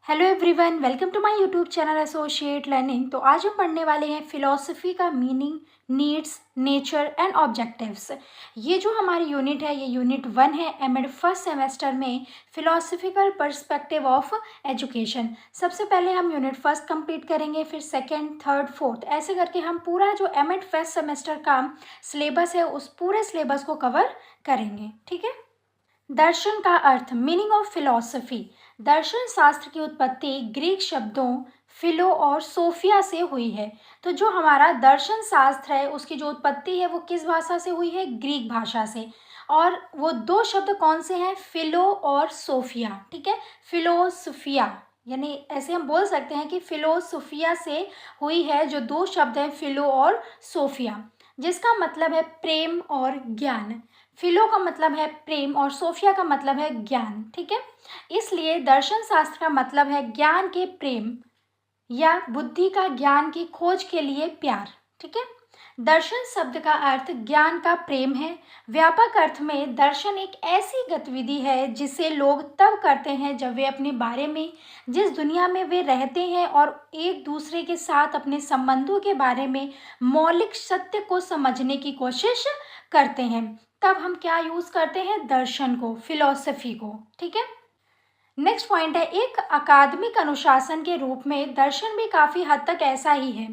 Hello everyone, welcome to my YouTube channel associate learning. तो आज हम पढ़ने वाले हैं फिलॉसफी का meaning, needs, nature and objectives. ये जो हमारी यूनिट है ये यूनिट 1 है एमएड फर्स्ट सेमेस्टर में, फिलॉसफिकल पर्सपेक्टिव ऑफ एजुकेशन। सबसे पहले हम यूनिट फर्स्ट कंप्लीट करेंगे, फिर सेकेंड, थर्ड, फोर्थ, ऐसे करके हम पूरा जो एमएड फर्स्ट सेमेस्टर का सिलेबस है उस पूरे सिलेबस को कवर करेंगे। ठीक है। दर्शन का अर्थ, मीनिंग ऑफ फिलॉसफी। दर्शन शास्त्र की उत्पत्ति ग्रीक शब्दों फिलो और सोफिया से हुई है। तो जो हमारा दर्शन शास्त्र है उसकी जो उत्पत्ति है वो किस भाषा से हुई है? ग्रीक भाषा से। और वो दो शब्द कौन से हैं? फिलो और सोफिया। ठीक है, फिलोसफिया, यानी ऐसे हम बोल सकते हैं कि फिलोसफिया से हुई है। जो दो शब्द हैं फिलो और सोफिया, जिसका मतलब है प्रेम और ज्ञान। फिलो का मतलब है प्रेम और सोफिया का मतलब है ज्ञान। ठीक है, इसलिए दर्शन शास्त्र का मतलब है ज्ञान के प्रेम या बुद्धि का ज्ञान की खोज के लिए प्यार। ठीक है, दर्शन शब्द का अर्थ ज्ञान का प्रेम है। व्यापक अर्थ में दर्शन एक ऐसी गतिविधि है जिसे लोग तब करते हैं जब वे अपने बारे में, जिस दुनिया में वे रहते हैं और एक दूसरे के साथ अपने संबंधों के बारे में मौलिक सत्य को समझने की कोशिश करते हैं। तब हम क्या यूज करते हैं? दर्शन को, फिलॉसफी को। ठीक है, नेक्स्ट पॉइंट है, एक अकादमिक अनुशासन के रूप में दर्शन भी काफ़ी हद तक ऐसा ही है।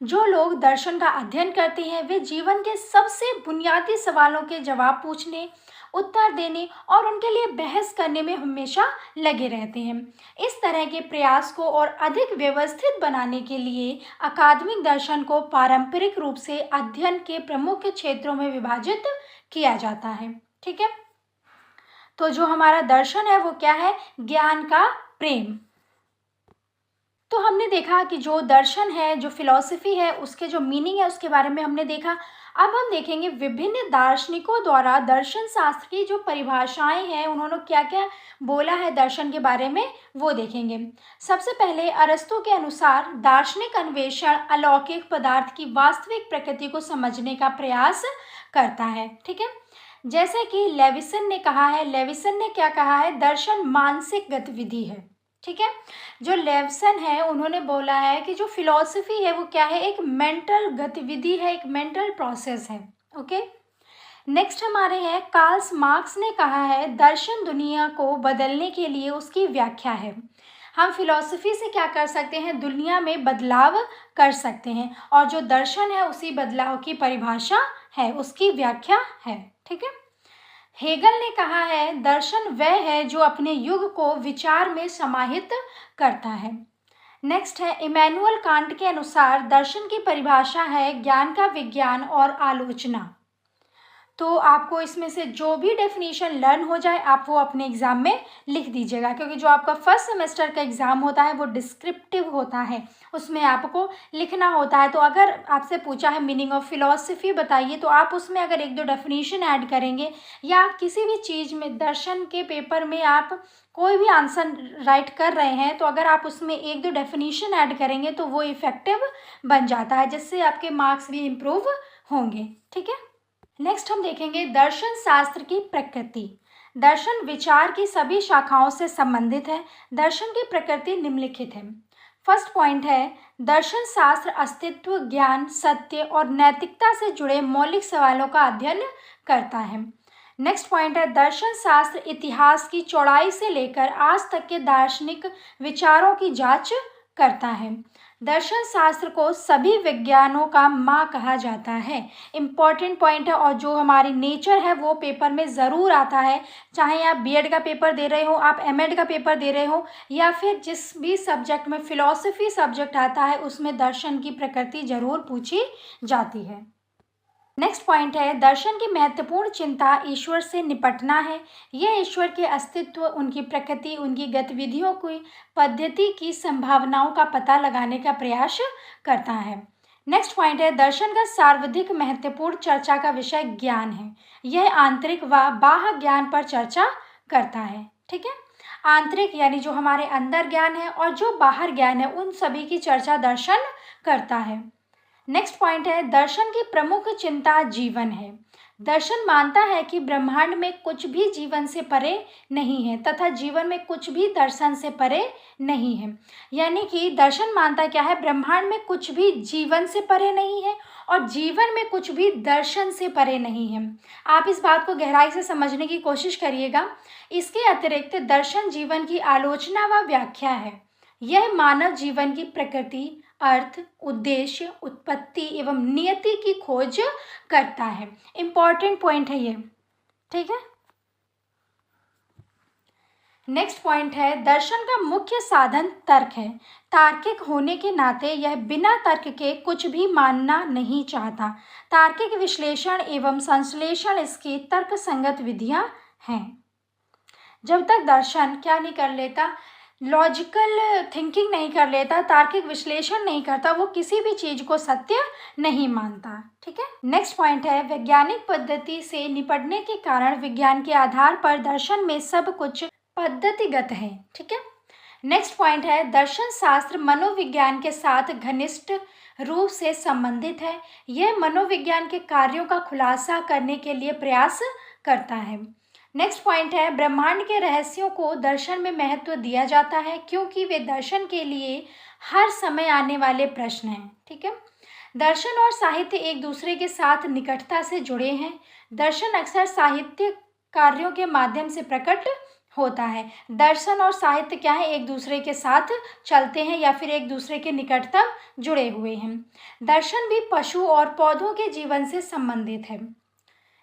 जो लोग दर्शन का अध्ययन करते हैं वे जीवन के सबसे बुनियादी सवालों के जवाब पूछने, उत्तर देने और उनके लिए बहस करने में हमेशा लगे रहते हैं। इस तरह के प्रयास को और अधिक व्यवस्थित बनाने के लिए अकादमिक दर्शन को पारंपरिक रूप से अध्ययन के प्रमुख क्षेत्रों में विभाजित किया जाता है। ठीक है, तो जो हमारा दर्शन है वो क्या है? ज्ञान का प्रेम। तो हमने देखा कि जो दर्शन है, जो फिलॉसफी है, उसके जो मीनिंग है उसके बारे में हमने देखा। अब हम देखेंगे विभिन्न दार्शनिकों द्वारा दर्शन शास्त्र की जो परिभाषाएं हैं, उन्होंने क्या क्या बोला है दर्शन के बारे में, वो देखेंगे। सबसे पहले अरस्तु के अनुसार दार्शनिक अन्वेषण अलौकिक पदार्थ की वास्तविक प्रकृति को समझने का प्रयास करता है। ठीक है, जैसे कि लेविसन ने कहा है, लेविसन ने क्या कहा है? दर्शन मानसिक गतिविधि है। ठीक है, जो लेविसन है उन्होंने बोला है कि जो फिलॉसफी है वो क्या है? एक मेंटल गतिविधि है, एक मेंटल प्रोसेस है। ओके, नेक्स्ट हमारे हैं कार्ल मार्क्स ने कहा है दर्शन दुनिया को बदलने के लिए उसकी व्याख्या है। हम फिलॉसफी से क्या कर सकते हैं? दुनिया में बदलाव कर सकते हैं, और जो दर्शन है उसी बदलाव की परिभाषा है, उसकी व्याख्या है। ठीक है, हेगल ने कहा है दर्शन वह है जो अपने युग को विचार में समाहित करता है। नेक्स्ट है इमैनुअल कांट के अनुसार दर्शन की परिभाषा है ज्ञान का विज्ञान और आलोचना। तो आपको इसमें से जो भी डेफिनेशन लर्न हो जाए आप वो अपने एग्ज़ाम में लिख दीजिएगा, क्योंकि जो आपका फर्स्ट सेमेस्टर का एग्ज़ाम होता है वो डिस्क्रिप्टिव होता है, उसमें आपको लिखना होता है। तो अगर आपसे पूछा है मीनिंग ऑफ फिलॉसफी बताइए, तो आप उसमें अगर एक दो डेफिनेशन ऐड करेंगे, या किसी भी चीज़ में दर्शन के पेपर में आप कोई भी आंसर राइट कर रहे हैं, तो अगर आप उसमें एक दो डेफिनेशन ऐड करेंगे तो वो इफेक्टिव बन जाता है, जिससे आपके मार्क्स भी इम्प्रूव होंगे। ठीक है, नेक्स्ट हम देखेंगे दर्शन शास्त्र की प्रकृति। दर्शन विचार की सभी शाखाओं से संबंधित है। दर्शन की प्रकृति निम्नलिखित है। फर्स्ट पॉइंट है, दर्शन शास्त्र अस्तित्व, ज्ञान, सत्य और नैतिकता से जुड़े मौलिक सवालों का अध्ययन करता है। नेक्स्ट पॉइंट है, दर्शन शास्त्र इतिहास की चौड़ाई से लेकर आज तक के दार्शनिक विचारों की जांच करता है। दर्शन शास्त्र को सभी विज्ञानों का माँ कहा जाता है। इम्पॉर्टेंट पॉइंट है, और जो हमारी नेचर है वो पेपर में ज़रूर आता है, चाहे आप बीएड का पेपर दे रहे हो, आप एमएड का पेपर दे रहे हो, या फिर जिस भी सब्जेक्ट में फिलॉसफी सब्जेक्ट आता है उसमें दर्शन की प्रकृति जरूर पूछी जाती है। नेक्स्ट पॉइंट है, दर्शन की महत्वपूर्ण चिंता ईश्वर से निपटना है। यह ईश्वर के अस्तित्व, उनकी प्रकृति, उनकी गतिविधियों की पद्धति की संभावनाओं का पता लगाने का प्रयास करता है। नेक्स्ट पॉइंट है, दर्शन का सर्वाधिक महत्वपूर्ण चर्चा का विषय ज्ञान है। यह आंतरिक व बाह्य ज्ञान पर चर्चा करता है। ठीक है, आंतरिक यानी जो हमारे अंदर ज्ञान है, और जो बाहर ज्ञान है, उन सभी की चर्चा दर्शन करता है। नेक्स्ट पॉइंट है, दर्शन की प्रमुख चिंता जीवन है। दर्शन मानता है कि ब्रह्मांड में कुछ भी जीवन से परे नहीं है तथा जीवन में कुछ भी दर्शन से परे नहीं है। यानी कि दर्शन मानता क्या है, ब्रह्मांड में कुछ भी जीवन से परे नहीं है और जीवन में कुछ भी दर्शन से परे नहीं है। आप इस बात को गहराई से समझने की कोशिश करिएगा। इसके अतिरिक्त दर्शन जीवन की आलोचना व व्याख्या है। यह मानव जीवन की प्रकृति, अर्थ, उद्देश्य, उत्पत्ति एवं नियति की खोज करता है। इंपॉर्टेंट पॉइंट है ये, ठीक है। नेक्स्ट पॉइंट है, दर्शन का मुख्य साधन तर्क है। तार्किक होने के नाते यह बिना तर्क के कुछ भी मानना नहीं चाहता। तार्किक विश्लेषण एवं संश्लेषण इसकी तर्क संगत विधियां हैं। जब तक दर्शन क्या नहीं कर लेता, लॉजिकल थिंकिंग नहीं कर लेता, तार्किक विश्लेषण नहीं करता, वो किसी भी चीज को सत्य नहीं मानता, ठीक है। नेक्स्ट पॉइंट है, वैज्ञानिक पद्धति से निपटने के कारण विज्ञान के आधार पर दर्शन में सब कुछ पद्धतिगत है, ठीक है। नेक्स्ट पॉइंट है, दर्शन शास्त्र मनोविज्ञान के साथ घनिष्ठ रूप से संबंधित है। यह मनोविज्ञान के कार्यों का खुलासा करने के लिए प्रयास करता है। नेक्स्ट पॉइंट है, ब्रह्मांड के रहस्यों को दर्शन में महत्व दिया जाता है क्योंकि वे दर्शन के लिए हर समय आने वाले प्रश्न हैं, ठीक है। दर्शन और साहित्य एक दूसरे के साथ निकटता से जुड़े हैं। दर्शन अक्सर साहित्य कार्यों के माध्यम से प्रकट होता है। दर्शन और साहित्य क्या है, एक दूसरे के साथ चलते हैं या फिर एक दूसरे के निकटतम जुड़े हुए हैं। दर्शन भी पशु और पौधों के जीवन से संबंधित है।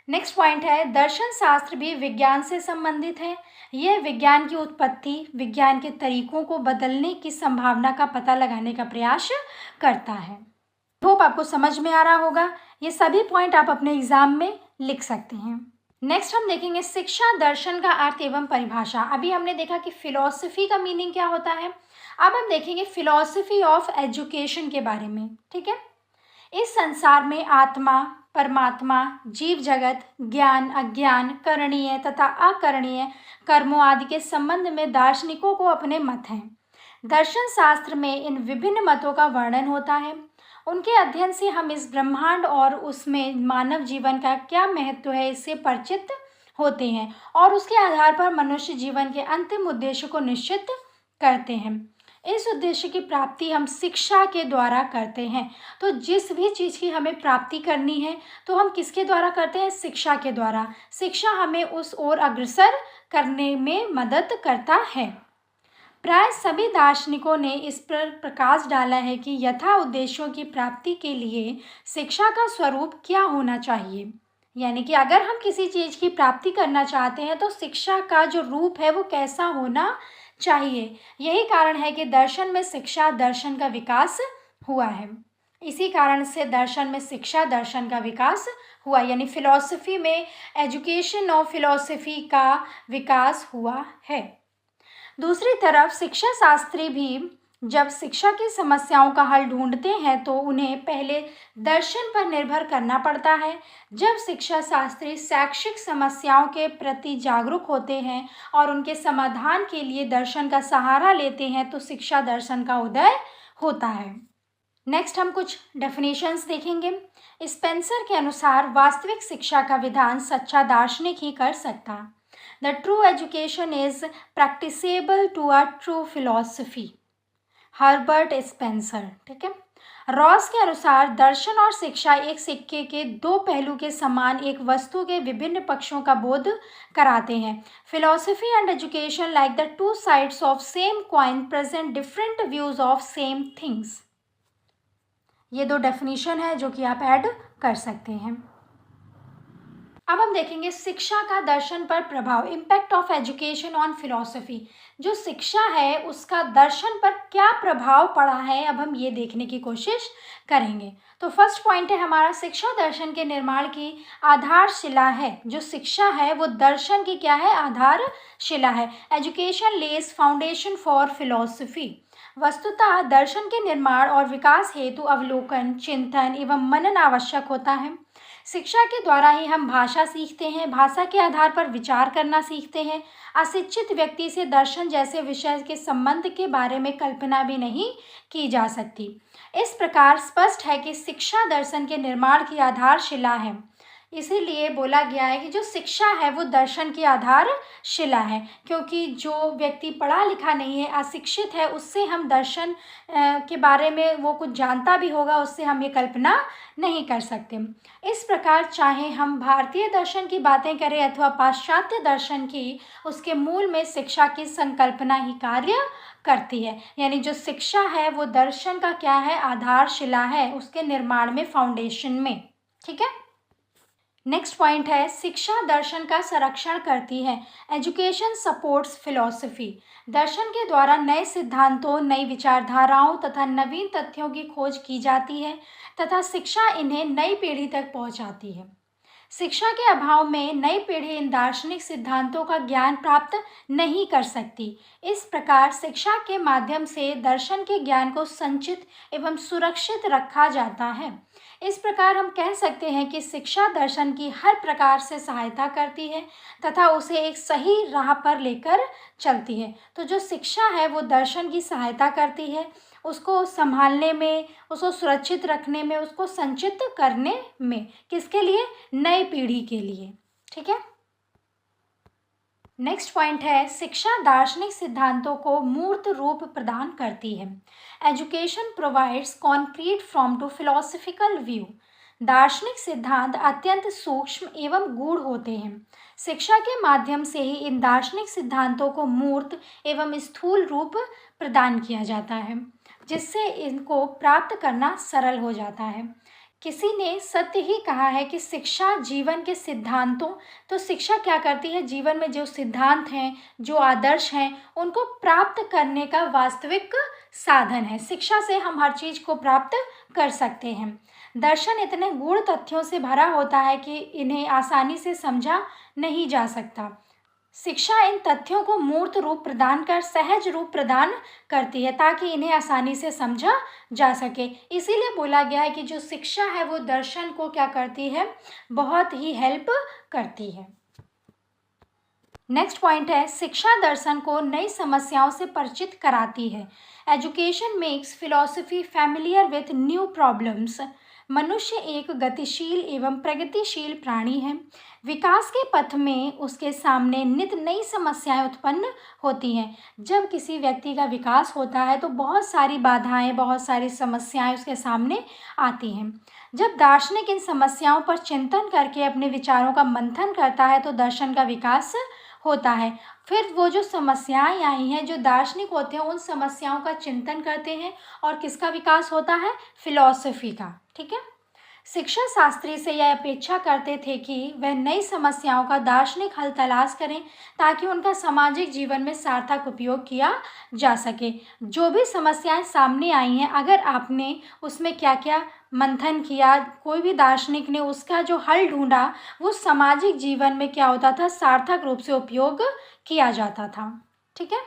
नेक्स्ट पॉइंट है, दर्शन शास्त्र भी विज्ञान से संबंधित है। यह विज्ञान की उत्पत्ति, विज्ञान के तरीकों को बदलने की संभावना का पता लगाने का प्रयास करता है। होप आपको समझ में आ रहा होगा। ये सभी पॉइंट आप अपने एग्जाम में लिख सकते हैं। नेक्स्ट हम देखेंगे शिक्षा दर्शन का अर्थ एवं परिभाषा। अभी हमने देखा कि फिलॉसफी का मीनिंग क्या होता है। अब हम देखेंगे फिलॉसफी ऑफ एजुकेशन के बारे में, ठीक है। इस संसार में आत्मा, परमात्मा, जीव जगत, ज्ञान, अज्ञान, करणीय तथा अकरणीय कर्मों आदि के संबंध में दार्शनिकों को अपने मत हैं। दर्शन शास्त्र में इन विभिन्न मतों का वर्णन होता है। उनके अध्ययन से हम इस ब्रह्मांड और उसमें मानव जीवन का क्या महत्व है इससे परिचित होते हैं और उसके आधार पर मनुष्य जीवन के अंतिम उद्देश्य को निश्चित करते हैं। इस उद्देश्य की प्राप्ति हम शिक्षा के द्वारा करते हैं। तो जिस भी चीज़ की हमें प्राप्ति करनी है तो हम किसके द्वारा करते हैं, शिक्षा के द्वारा। शिक्षा हमें उस ओर अग्रसर करने में मदद करता है। प्राय सभी दार्शनिकों ने इस पर प्रकाश डाला है कि यथा उद्देश्यों की प्राप्ति के लिए शिक्षा का स्वरूप क्या होना चाहिए। यानी कि अगर हम किसी चीज़ की प्राप्ति करना चाहते हैं तो शिक्षा का जो रूप है वो कैसा होना चाहिए। यही कारण है कि दर्शन में शिक्षा दर्शन का विकास हुआ है। इसी कारण से दर्शन में शिक्षा दर्शन का विकास हुआ, यानी फिलॉसफी में एजुकेशन ऑफ फिलॉसफी का विकास हुआ है। दूसरी तरफ शिक्षा शास्त्री भी जब शिक्षा की समस्याओं का हल ढूंढते हैं तो उन्हें पहले दर्शन पर निर्भर करना पड़ता है। जब शिक्षा शास्त्री शैक्षिक समस्याओं के प्रति जागरूक होते हैं और उनके समाधान के लिए दर्शन का सहारा लेते हैं तो शिक्षा दर्शन का उदय होता है। नेक्स्ट हम कुछ डेफिनेशंस देखेंगे। स्पेंसर के अनुसार वास्तविक शिक्षा का विधान सच्चा दार्शनिक ही कर सकता। The true education is practicable to a true philosophy, Herbert Spencer, ठीक है। रॉस के अनुसार दर्शन और शिक्षा एक सिक्के के दो पहलू के समान एक वस्तु के विभिन्न पक्षों का बोध कराते हैं। Philosophy and education like the two sides of same coin present different views of same things. ये दो डेफिनेशन है जो कि आप ऐड कर सकते हैं। अब हम देखेंगे शिक्षा का दर्शन पर प्रभाव, impact of education on philosophy. जो शिक्षा है उसका दर्शन पर क्या प्रभाव पड़ा है, अब हम ये देखने की कोशिश करेंगे। तो फर्स्ट पॉइंट है हमारा, शिक्षा दर्शन के निर्माण की आधारशिला है। जो शिक्षा है वो दर्शन की क्या है, आधारशिला है। Education lays foundation for philosophy. वस्तुतः दर्शन के निर्माण और विकास हेतु अवलोकन, चिंतन एवं मनन आवश्यक होता है। शिक्षा के द्वारा ही हम भाषा सीखते हैं, भाषा के आधार पर विचार करना सीखते हैं। अशिक्षित व्यक्ति से दर्शन जैसे विषय के संबंध के बारे में कल्पना भी नहीं की जा सकती। इस प्रकार स्पष्ट है कि शिक्षा दर्शन के निर्माण की आधारशिला है। इसीलिए बोला गया है कि जो शिक्षा है वो दर्शन की आधारशिला है, क्योंकि जो व्यक्ति पढ़ा लिखा नहीं है, अशिक्षित है, उससे हम दर्शन के बारे में वो कुछ जानता भी होगा, उससे हम ये कल्पना नहीं कर सकते। इस प्रकार चाहे हम भारतीय दर्शन की बातें करें अथवा पाश्चात्य दर्शन की, उसके मूल में शिक्षा की संकल्पना ही कार्य करती है। यानी जो शिक्षा है वो दर्शन का क्या है, आधारशिला है, उसके निर्माण में, फाउंडेशन में। ठीक है। नेक्स्ट पॉइंट है शिक्षा दर्शन का संरक्षण करती है। Education supports philosophy. दर्शन के द्वारा नए सिद्धांतों, नई विचारधाराओं तथा नवीन तथ्यों की खोज की जाती है तथा शिक्षा इन्हें नई पीढ़ी तक पहुंचाती है। शिक्षा के अभाव में नई पीढ़ी इन दार्शनिक सिद्धांतों का ज्ञान प्राप्त नहीं कर सकती। इस प्रकार शिक्षा के माध्यम से दर्शन के ज्ञान को संचित एवं सुरक्षित रखा जाता है। इस प्रकार हम कह सकते हैं कि शिक्षा दर्शन की हर प्रकार से सहायता करती है तथा उसे एक सही राह पर लेकर चलती है। तो जो शिक्षा है वो दर्शन की सहायता करती है, उसको संभालने में, उसको सुरक्षित रखने में, उसको संचित करने में। किसके लिए? नई पीढ़ी के लिए। ठीक है। नेक्स्ट पॉइंट है शिक्षा दार्शनिक सिद्धांतों को मूर्त रूप प्रदान करती है। Education provides concrete form to philosophical view. दार्शनिक सिद्धांत अत्यंत सूक्ष्म एवं गूढ़ होते हैं। शिक्षा के माध्यम से ही इन दार्शनिक सिद्धांतों को मूर्त एवं स्थूल रूप प्रदान किया जाता है, जिससे इनको प्राप्त करना सरल हो जाता है। किसी ने सत्य ही कहा है कि शिक्षा जीवन के सिद्धांतों, तो शिक्षा क्या करती है? जीवन में जो सिद्धांत हैं, जो आदर्श हैं, उनको प्राप्त करने का वास्तविक साधन है। शिक्षा से हम हर चीज़ को प्राप्त कर सकते हैं। दर्शन इतने गूढ़ तथ्यों से भरा होता है कि इन्हें आसानी से समझा नहीं जा सकता। शिक्षा इन तथ्यों को मूर्त रूप प्रदान कर सहज रूप प्रदान करती है ताकि इन्हें आसानी से समझा जा सके। इसीलिए बोला गया है कि जो शिक्षा है वो दर्शन को क्या करती है? बहुत ही हेल्प करती है। नेक्स्ट पॉइंट है शिक्षा दर्शन को नई समस्याओं से परिचित कराती है। Education makes philosophy familiar with new problems. मनुष्य एक गतिशील एवं प्रगतिशील प्राणी है। विकास के पथ में उसके सामने नित नई समस्याएं उत्पन्न होती हैं। जब किसी व्यक्ति का विकास होता है तो बहुत सारी बाधाएं, बहुत सारी समस्याएं उसके सामने आती हैं। जब दार्शनिक इन समस्याओं पर चिंतन करके अपने विचारों का मंथन करता है तो दर्शन का विकास होता है। फिर वो जो समस्याएं आई हैं, जो दार्शनिक होते हैं, उन समस्याओं का चिंतन करते हैं और किसका विकास होता है? फिलॉसफी का। ठीक है। शिक्षा शास्त्री से यह अपेक्षा करते थे कि वह नई समस्याओं का दार्शनिक हल तलाश करें ताकि उनका सामाजिक जीवन में सार्थक उपयोग किया जा सके। जो भी समस्याएं सामने आई हैं, अगर आपने उसमें क्या क्या मंथन किया, कोई भी दार्शनिक ने उसका जो हल ढूंढा, वो सामाजिक जीवन में क्या होता था? सार्थक रूप से उपयोग किया जाता था। ठीक है।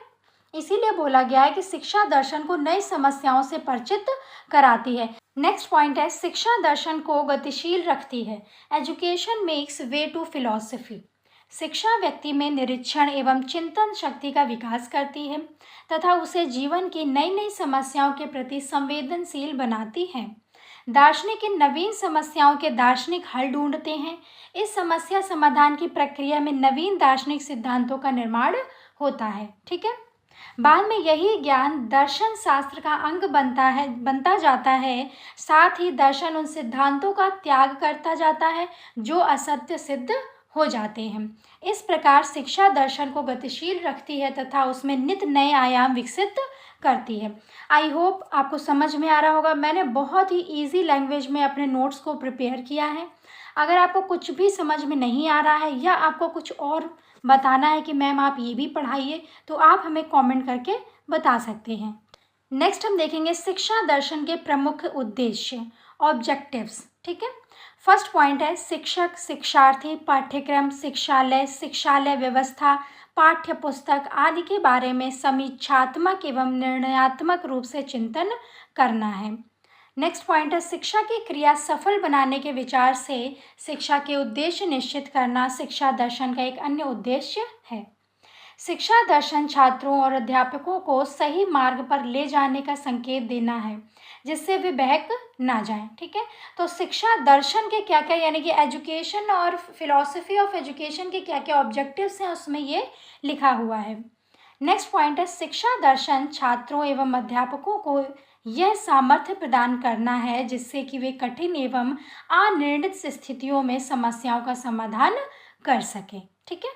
इसीलिए बोला गया है कि शिक्षा दर्शन को नई समस्याओं से परिचित कराती है। नेक्स्ट पॉइंट है शिक्षा दर्शन को गतिशील रखती है। Education makes way to philosophy. शिक्षा व्यक्ति में निरीक्षण एवं चिंतन शक्ति का विकास करती है तथा उसे जीवन की नई नई समस्याओं के प्रति संवेदनशील बनाती है। दार्शनिक इन नवीन समस्याओं के दार्शनिक हल ढूंढते हैं। इस समस्या समाधान की प्रक्रिया में नवीन दार्शनिक सिद्धांतों का निर्माण होता है। ठीक है। बाद में यही ज्ञान दर्शन शास्त्र का अंग बनता जाता है। साथ ही दर्शन उन सिद्धांतों का त्याग करता जाता है जो असत्य सिद्ध हो जाते हैं। इस प्रकार शिक्षा दर्शन को गतिशील रखती है तथा उसमें नित नए आयाम विकसित करती है। आई होप आपको समझ में आ रहा होगा। मैंने बहुत ही ईजी लैंग्वेज में अपने नोट्स को प्रिपेयर किया है। अगर आपको कुछ भी समझ में नहीं आ रहा है या आपको कुछ और बताना है कि मैम आप ये भी पढ़ाइए, तो आप हमें कमेंट करके बता सकते हैं। नेक्स्ट हम देखेंगे शिक्षा दर्शन के प्रमुख उद्देश्य, ऑब्जेक्टिव्स। ठीक है। फर्स्ट पॉइंट है शिक्षक, शिक्षार्थी, पाठ्यक्रम, शिक्षालय व्यवस्था, पाठ्य पुस्तक आदि के बारे में समीक्षात्मक एवं निर्णयात्मक रूप से चिंतन करना है। नेक्स्ट पॉइंट है शिक्षा की क्रिया सफल बनाने के विचार से शिक्षा के उद्देश्य निश्चित करना शिक्षा दर्शन का एक अन्य उद्देश्य है। शिक्षा दर्शन छात्रों और अध्यापकों को सही मार्ग पर ले जाने का संकेत देना है जिससे वे बहक ना जाएं। ठीक है, तो शिक्षा दर्शन के क्या क्या, यानी कि एजुकेशन और फिलॉसफी ऑफ एजुकेशन के क्या क्या ऑब्जेक्टिव्स हैं उसमें ये लिखा हुआ है। नेक्स्ट पॉइंट है, शिक्षा दर्शन छात्रों एवं अध्यापकों को यह सामर्थ्य प्रदान करना है जिससे कि वे कठिन एवं अनिर्णित स्थितियों में समस्याओं का समाधान कर सके। ठीक है,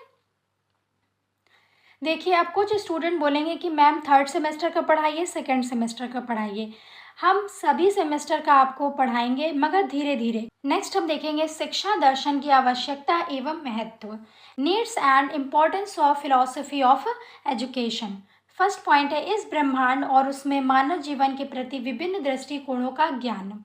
देखिए अब कुछ स्टूडेंट बोलेंगे कि मैम थर्ड सेमेस्टर का पढ़ाइए, सेकेंड सेमेस्टर का पढ़ाइए। हम सभी सेमेस्टर का आपको पढ़ाएंगे मगर धीरे धीरे। नेक्स्ट हम देखेंगे शिक्षा दर्शन की आवश्यकता एवं महत्व, needs and importance of philosophy of education. First point है, इस ब्रह्मांड और उसमें मानव जीवन के प्रति विभिन्न दृष्टिकोणों का ज्ञान।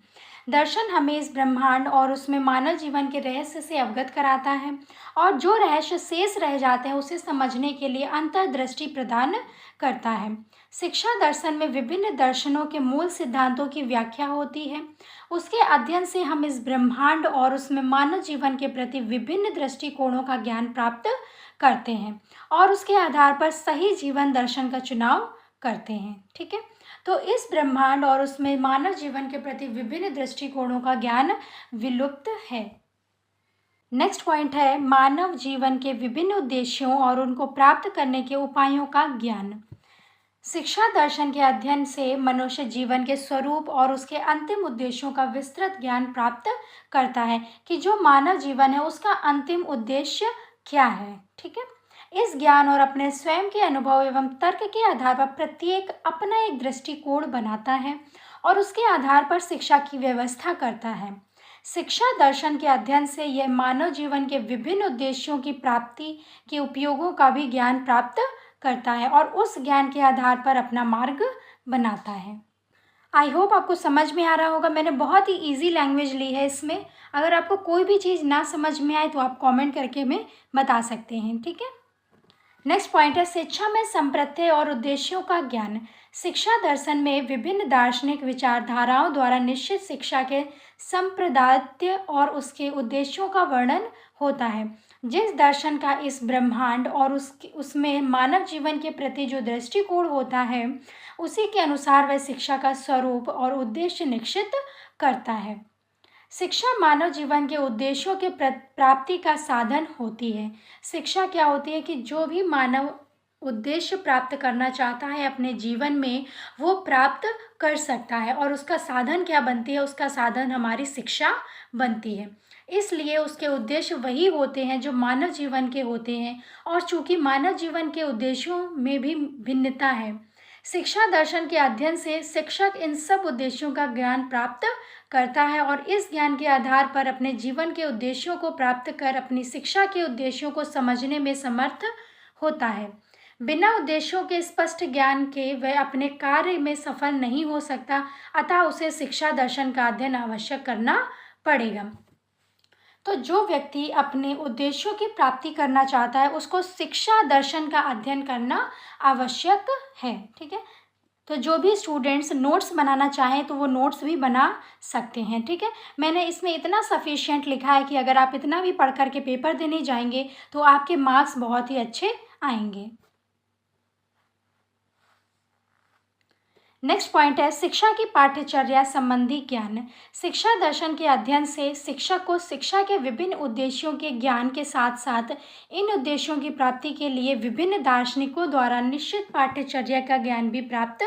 दर्शन हमें इस ब्रह्मांड और उसमें मानव जीवन के रहस्य से अवगत कराता है और जो रहस्य शेष रह जाते हैं उसे समझने के लिए अंतर्दृष्टि प्रदान करता है। शिक्षा दर्शन में विभिन्न दर्शनों के मूल सिद्धांतों की व्याख्या होती है। उसके अध्ययन से हम इस ब्रह्मांड और उसमें मानव जीवन के प्रति विभिन्न दृष्टिकोणों का ज्ञान प्राप्त करते हैं और उसके आधार पर सही जीवन दर्शन का चुनाव करते हैं। ठीक है, तो इस ब्रह्मांड और उसमें मानव जीवन के प्रति विभिन्न दृष्टिकोणों का ज्ञान विलुप्त है। नेक्स्ट पॉइंट है, मानव जीवन के विभिन्न उद्देश्यों और उनको प्राप्त करने के उपायों का ज्ञान। शिक्षा दर्शन के अध्ययन से मनुष्य जीवन के स्वरूप और उसके अंतिम उद्देश्यों का विस्तृत ज्ञान प्राप्त करता है कि जो मानव जीवन है उसका अंतिम उद्देश्य क्या है। ठीक है, इस ज्ञान और अपने स्वयं के अनुभव एवं तर्क के आधार पर प्रत्येक अपना एक दृष्टिकोण बनाता है और उसके आधार पर शिक्षा की व्यवस्था करता है। शिक्षा दर्शन के अध्ययन से यह मानव जीवन के विभिन्न उद्देश्यों की प्राप्ति के उपयोगों का भी ज्ञान प्राप्त करता है और उस ज्ञान के आधार पर अपना मार्ग बनाता है। आई होप आपको समझ में आ रहा होगा। मैंने बहुत ही इजी लैंग्वेज ली है इसमें। अगर आपको कोई भी चीज़ ना समझ में आए तो आप कमेंट करके हमें बता सकते हैं। ठीक है, नेक्स्ट पॉइंट है, शिक्षा में संप्रत्यय और उद्देश्यों का ज्ञान। शिक्षा दर्शन में विभिन्न दार्शनिक विचारधाराओं द्वारा निश्चित शिक्षा के संप्रदाय और उसके उद्देश्यों का वर्णन होता है। जिस दर्शन का इस ब्रह्मांड और उसमें मानव जीवन के प्रति जो दृष्टिकोण होता है उसी के अनुसार वह शिक्षा का स्वरूप और उद्देश्य निश्चित करता है। शिक्षा मानव जीवन के उद्देश्यों के प्राप्ति का साधन होती है। शिक्षा क्या होती है कि जो भी मानव उद्देश्य प्राप्त करना चाहता है अपने जीवन में वो प्राप्त कर सकता है और उसका साधन क्या बनती है, उसका साधन हमारी शिक्षा बनती है। इसलिए उसके उद्देश्य वही होते हैं जो मानव जीवन के होते हैं और चूंकि मानव जीवन के उद्देश्यों में भी भिन्नता है, शिक्षा दर्शन के अध्ययन से शिक्षक इन सब उद्देश्यों का ज्ञान प्राप्त करता है और इस ज्ञान के आधार पर अपने जीवन के उद्देश्यों को प्राप्त कर अपनी शिक्षा के उद्देश्यों को समझने में समर्थ होता है। बिना उद्देश्यों के स्पष्ट ज्ञान के वह अपने कार्य में सफल नहीं हो सकता, अतः उसे शिक्षा दर्शन का अध्ययन आवश्यक करना पड़ेगा। तो जो व्यक्ति अपने उद्देश्यों की प्राप्ति करना चाहता है उसको शिक्षा दर्शन का अध्ययन करना आवश्यक है। ठीक है, तो जो भी स्टूडेंट्स नोट्स बनाना चाहें तो वो नोट्स भी बना सकते हैं। ठीक है, मैंने इसमें इतना सफिशिएंट लिखा है कि अगर आप इतना भी पढ़ कर के पेपर देने जाएंगे तो आपके मार्क्स बहुत ही अच्छे आएंगे। नेक्स्ट पॉइंट है, शिक्षा की पाठ्यचर्या संबंधी ज्ञान। शिक्षा दर्शन के अध्ययन से शिक्षक को शिक्षा के विभिन्न उद्देश्यों के ज्ञान के साथ साथ इन उद्देश्यों की प्राप्ति के लिए विभिन्न दार्शनिकों द्वारा निश्चित पाठ्यचर्या का ज्ञान भी प्राप्त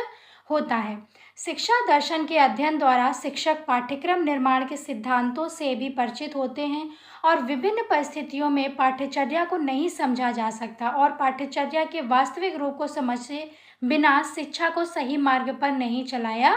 होता है। शिक्षा दर्शन के अध्ययन द्वारा शिक्षक पाठ्यक्रम निर्माण के सिद्धांतों से भी परिचित होते हैं और विभिन्न परिस्थितियों में पाठ्यचर्या को नहीं समझा जा सकता और पाठ्यचर्या के वास्तविक रूप को समझे बिना शिक्षा को सही मार्ग पर नहीं चलाया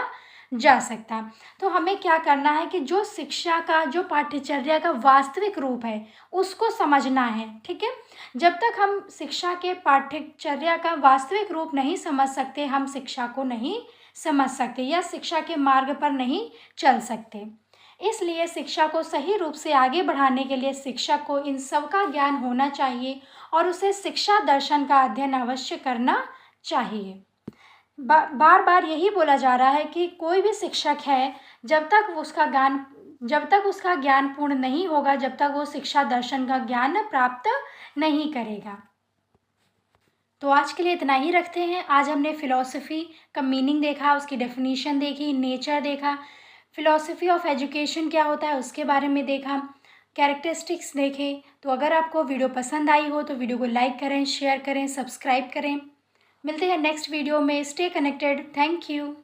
जा सकता। तो हमें क्या करना है कि जो शिक्षा का जो पाठ्यचर्या का वास्तविक रूप है उसको समझना है। ठीक है, जब तक हम शिक्षा के पाठ्यचर्या का वास्तविक रूप नहीं समझ सकते हम शिक्षा को नहीं समझ सकते या शिक्षा के मार्ग पर नहीं चल सकते। इसलिए शिक्षा को सही रूप से आगे बढ़ाने के लिए शिक्षक को इन सब का ज्ञान होना चाहिए और उसे शिक्षा दर्शन का अध्ययन अवश्य करना चाहिए। बार बार यही बोला जा रहा है कि कोई भी शिक्षक है जब तक उसका ज्ञान पूर्ण नहीं होगा जब तक वो शिक्षा दर्शन का ज्ञान प्राप्त नहीं करेगा। तो आज के लिए इतना ही रखते हैं। आज हमने फ़िलॉसफ़ी का मीनिंग देखा, उसकी डेफिनेशन देखी, नेचर देखा, फ़िलॉसफ़ी ऑफ एजुकेशन क्या होता है उसके बारे में देखा, कैरेक्टरिस्टिक्स देखे। तो अगर आपको वीडियो पसंद आई हो तो वीडियो को लाइक करें, शेयर करें, सब्सक्राइब करें। मिलते हैं नेक्स्ट वीडियो में। Stay connected. Thank you.